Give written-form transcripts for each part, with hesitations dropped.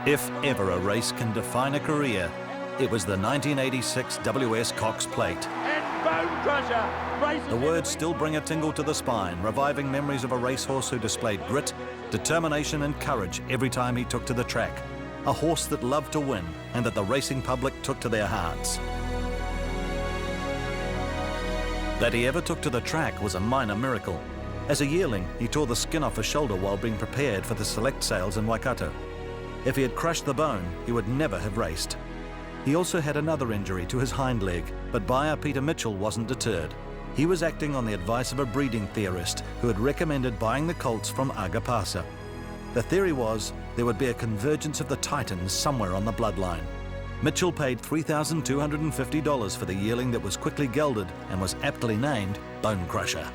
If ever a race can define a career, it was the 1986 WS Cox Plate. And Bonecrusher races. The words still bring a tingle to the spine, reviving memories of a racehorse who displayed grit, determination and courage every time he took to the track. A horse that loved to win and that the racing public took to their hearts. That he ever took to the track was a minor miracle. As a yearling, he tore the skin off his shoulder while being prepared for the select sales in Waikato. If he had crushed the bone, he would never have raced. He also had another injury to his hind leg, but buyer Peter Mitchell wasn't deterred. He was acting on the advice of a breeding theorist who had recommended buying the colts from Agapasa. The theory was there would be a convergence of the titans somewhere on the bloodline. Mitchell paid $3,250 for the yearling that was quickly gelded and was aptly named Bonecrusher.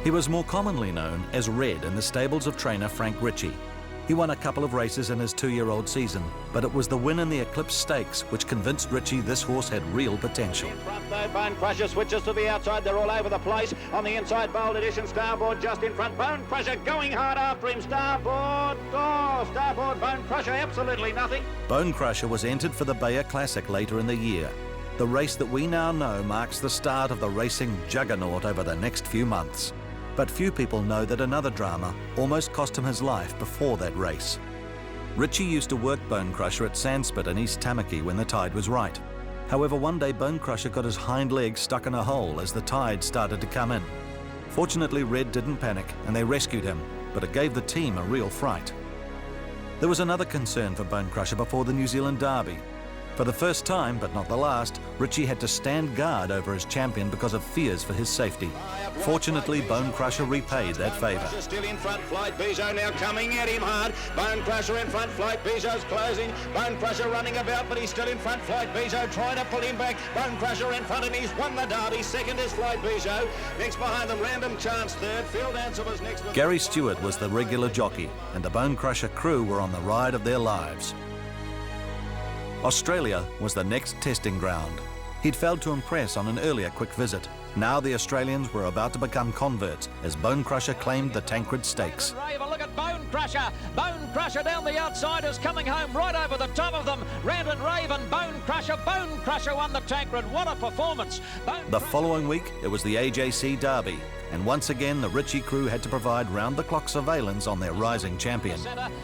He was more commonly known as Red in the stables of trainer Frank Ritchie. He won a couple of races in his 2-year-old season, but it was the win in the Eclipse Stakes which convinced Ritchie this horse had real potential. In front though, Bonecrusher switches to the outside, they're all over the place. On the inside, Bold Edition, Starboard just in front. Bonecrusher going hard after him, Starboard. Oh, Starboard, Bonecrusher, absolutely nothing. Bonecrusher was entered for the Bayer Classic later in the year. The race that we now know marks the start of the racing juggernaut over the next few months. But few people know that another drama almost cost him his life before that race. Ritchie used to work Bonecrusher at Sandspit in East Tamaki when the tide was right. However, one day Bonecrusher got his hind leg stuck in a hole as the tide started to come in. Fortunately, Red didn't panic and they rescued him, but it gave the team a real fright. There was another concern for Bonecrusher before the New Zealand Derby. For the first time, but not the last, Ritchie had to stand guard over his champion because of fears for his safety. Fortunately, Bonecrusher repaid that favour. Still in front, Flight Bijou now coming at him hard. Bonecrusher in front, Flight Bijou's closing. Bonecrusher running about, but he's still in front. Flight Bijou trying to pull him back. Bonecrusher in front and he's won the Derby. Second is Flight Bijou. Next behind them, Random Chance third. Field Answer was next. Gary Stewart was the regular jockey, and the Bonecrusher crew were on the ride of their lives. Australia was the next testing ground. He'd failed to impress on an earlier quick visit. Now the Australians were about to become converts as Bonecrusher claimed the Tancred Stakes. Look at Bonecrusher. Bonecrusher down the outside is coming home right over the top of them. Randon Raven, Bonecrusher. Bonecrusher won the Tancred. What a performance. The following week, it was the AJC Derby. And once again, the Ritchie crew had to provide round-the-clock surveillance on their rising champion.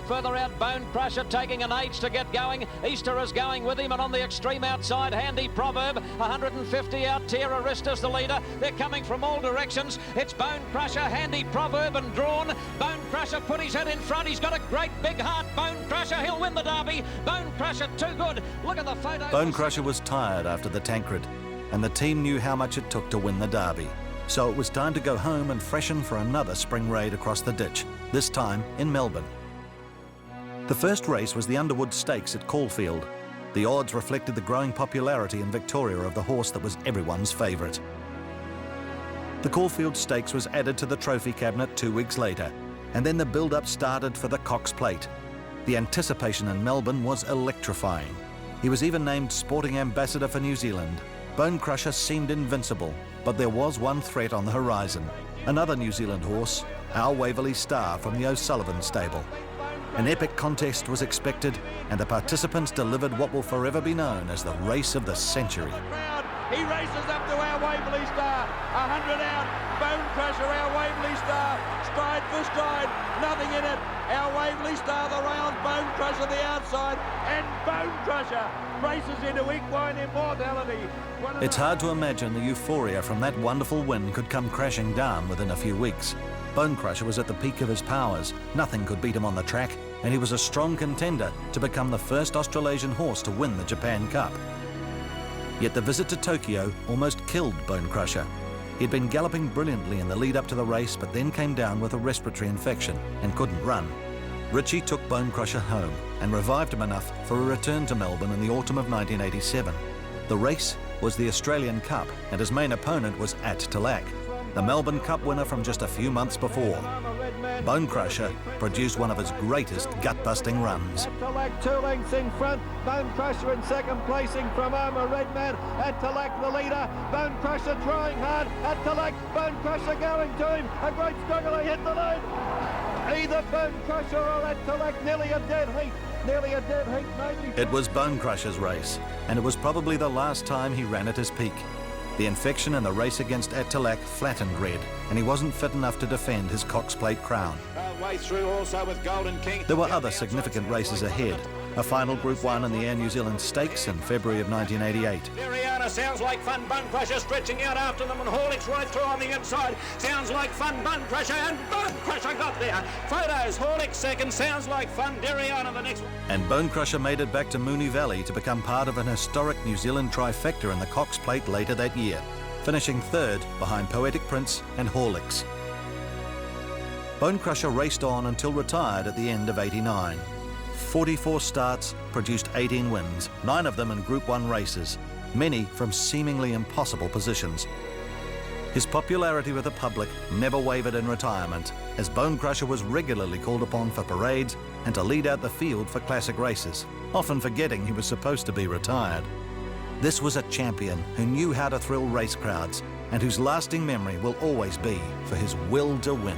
Further out, Bonecrusher taking an age to get going. Easter is going with him, and on the extreme outside, Handy Proverb. 150 out, Terroristus the leader. They're coming from all directions. It's Bonecrusher, Handy Proverb and Drawn. Bonecrusher put his head in front. He's got a great big heart. Bonecrusher, he'll win the Derby. Bonecrusher, too good. Look at the photo. Bonecrusher was tired after the Tancred, and the team knew how much it took to win the Derby. So it was time to go home and freshen for another spring raid across the ditch, this time in Melbourne. The first race was the Underwood Stakes at Caulfield. The odds reflected the growing popularity in Victoria of the horse that was everyone's favourite. The Caulfield Stakes was added to the trophy cabinet 2 weeks later, and then the build-up started for the Cox Plate. The anticipation in Melbourne was electrifying. He was even named Sporting Ambassador for New Zealand. Bonecrusher seemed invincible, but there was one threat on the horizon. Another New Zealand horse, our Waverley Star from the O'Sullivan stable. An epic contest was expected, and the participants delivered what will forever be known as the race of the century. He races up to our Waverley Star. 100 out. Bonecrusher, our Waverley Star. Stride for stride. Nothing in it. Our Waverley Star, the round. Bonecrusher, the outside. And Bonecrusher races into equine immortality. It's hard to imagine the euphoria from that wonderful win could come crashing down within a few weeks. Bonecrusher was at the peak of his powers. Nothing could beat him on the track, and he was a strong contender to become the first Australasian horse to win the Japan Cup. Yet the visit to Tokyo almost killed Bonecrusher. He'd been galloping brilliantly in the lead up to the race, but then came down with a respiratory infection and couldn't run. Ritchie took Bonecrusher home and revived him enough for a return to Melbourne in the autumn of 1987. The race was the Australian Cup, and his main opponent was At Talak, the Melbourne Cup winner from just a few months before. Bonecrusher produced one of his greatest gut-busting runs. Talak 2 lengths in front. Bonecrusher in second placing from Armour Redman. At Talak the leader. Bonecrusher trying hard. At Talak, Bonecrusher going to him. A great struggle, he hit the lead. Either Bonecrusher or At Talak, nearly a dead heat. Nearly a dead heat, 90. It was Bonecrusher's race, and it was probably the last time he ran at his peak. The infection in the race against Atalac flattened Red, and he wasn't fit enough to defend his Cox Plate crown. Way through also with Golden King. There were other significant races ahead. A final Group 1 in the Air New Zealand Stakes in February of 1988. Dariana sounds like fun. Bonecrusher stretching out after them, and Horlicks right through on the inside. Sounds like fun. Bonecrusher, and Bonecrusher got there. Photos. Horlicks second. Sounds like fun. Dariana the next one. And Bonecrusher made it back to Moonee Valley to become part of an historic New Zealand trifecta in the Cox Plate later that year, finishing third behind Poetic Prince and Horlicks. Bonecrusher raced on until retired at the end of '89. 44 starts produced 18 wins, 9 of them in Group 1 races, many from seemingly impossible positions. His popularity with the public never wavered in retirement, as Bonecrusher was regularly called upon for parades and to lead out the field for classic races, often forgetting he was supposed to be retired. This was a champion who knew how to thrill race crowds and whose lasting memory will always be for his will to win.